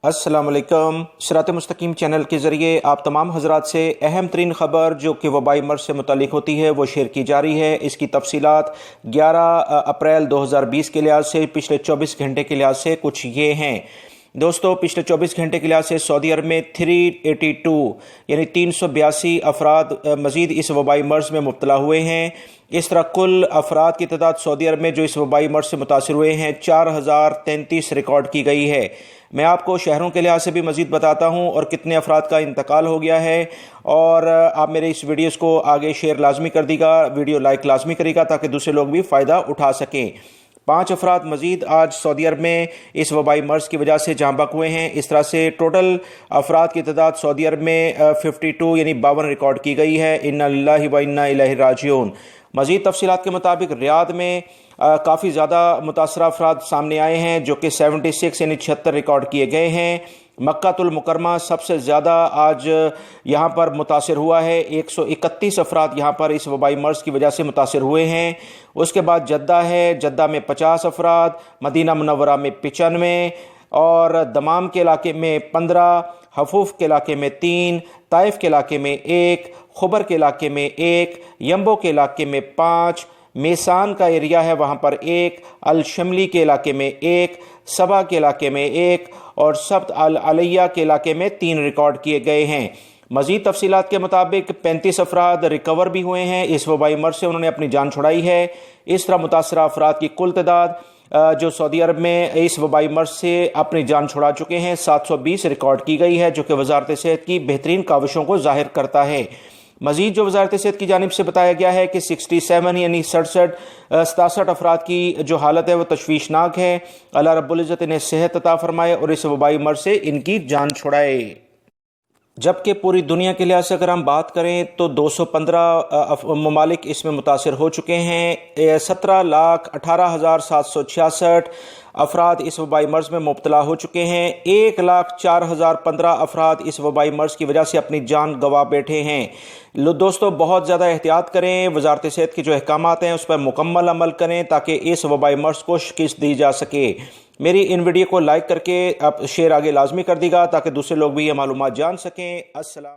अस्सलाम वालेकुम। सिरात मुस्तकीम चैनल के ज़रिए आप तमाम हज़रात से अहम तरीन ख़बर जो कि वबाई मर्ज़ से मुतालिक होती है वो शेयर की जा रही है। इसकी तफसीलात 11 अप्रैल 2020 के लिहाज से पिछले 24 घंटे के लिहाज से कुछ ये हैं। दोस्तों, पिछले 24 घंटे के लिहाज से सऊदी अरब में 382 यानी 382 अफराद मज़ीद इस वबाई मर्ज़ में मुब्तला हुए हैं। इस तरह कुल अफराद की तादाद सऊदी अरब में जो इस वबाई मर्ज़ से मुतासिर हुए हैं 4033 रिकॉर्ड की गई है। मैं आपको शहरों के लिहाज से भी मज़ीद बताता हूँ और कितने अफराद का इंतकाल हो गया है। और आप मेरे इस वीडियोज़ को आगे शेयर लाजमी कर दीजिएगा, वीडियो लाइक लाजमी करिएगा ताकि दूसरे लोग भी फ़ायदा उठा सकें। 5 अफराद मज़ीद आज सऊदी अरब में इस वबाई मर्ज़ की वजह से जाँ बहक हुए हैं। इस तरह से टोटल अफराद की तादाद सऊदी अरब में 52 यानी 52 रिकॉर्ड की गई है। इन्ना लिल्लाहि व इन्ना इलैहि राजिऊन। मज़ीद तफसीलात के मुताबिक रियाद में काफ़ी ज़्यादा मुतासरा अफराद सामने आए हैं जो कि 76 यानी 76 रिकॉर्ड किए गए हैं। मक्कातुल मुकरमा सबसे ज़्यादा आज यहाँ पर मुतासर हुआ है, 131 अफराद यहाँ पर इस वबाई मर्ज़ की वजह से मुतासर हुए हैं। उसके बाद जद्दा है, जद्दा में 50 अफराद, मदीना मुनव्वरा में 95 और दमाम के इलाके में 15, हफूफ के इलाके में 3, ताइफ के इलाके में 1, खुबर के इलाके में 1, यम्बो के इलाके में 5, मेसान का एरिया है वहाँ पर 1, अल शमली के इलाके में 1, सबा के इलाके में 1 और सब्त अल अलैया के इलाके में 3 रिकॉर्ड किए गए हैं। मज़ीद तफसीलात के मुताबिक 35 अफराद रिकवर भी हुए हैं इस वबाई मर्ज़ से, उन्होंने अपनी जान छुड़ाई है। इस तरह मुतासरा अफराद की कुल तादाद जो सऊदी अरब में इस वबाई मर्ज़ से अपनी जान छुड़ा चुके हैं 720 रिकॉर्ड की गई है, जो कि वजारत सेहत की बेहतरीन काविशों को जाहिर करता है। मज़ीद जो वजारत सेहत की जानिब से बताया गया है कि 67 यानी 67 अफराद की जो हालत है वो तशवीशनाक है। अल्लाह रब्बुल इज़्ज़त इन्हें सेहत अता फरमाए और इस वबाई मर्ज़ से इनकी जान छुड़ाए। जबकि पूरी दुनिया के लिहाज से अगर हम बात करें तो 215 ममालिक इसमें मुतासर हो चुके हैं। 17,18,766 अफराद इस वबाई मर्ज़ में मुब्तला हो चुके हैं। 1,04,015 अफराद इस वबाई मर्ज़ की वजह से अपनी जान गंवा बैठे हैं। दोस्तों, बहुत ज़्यादा एहतियात करें, वजारत सेहत के जो अहकामात हैं उस पर मुकम्मल अमल करें ताकि इस वबाई मर्ज़ को शिकस्त दी जा सके। मेरी इन वीडियो को लाइक करके आप शेयर आगे लाजमी कर दीजिएगा ताकि दूसरे लोग भी ये मालूमात जान सकें। अस्सलाम।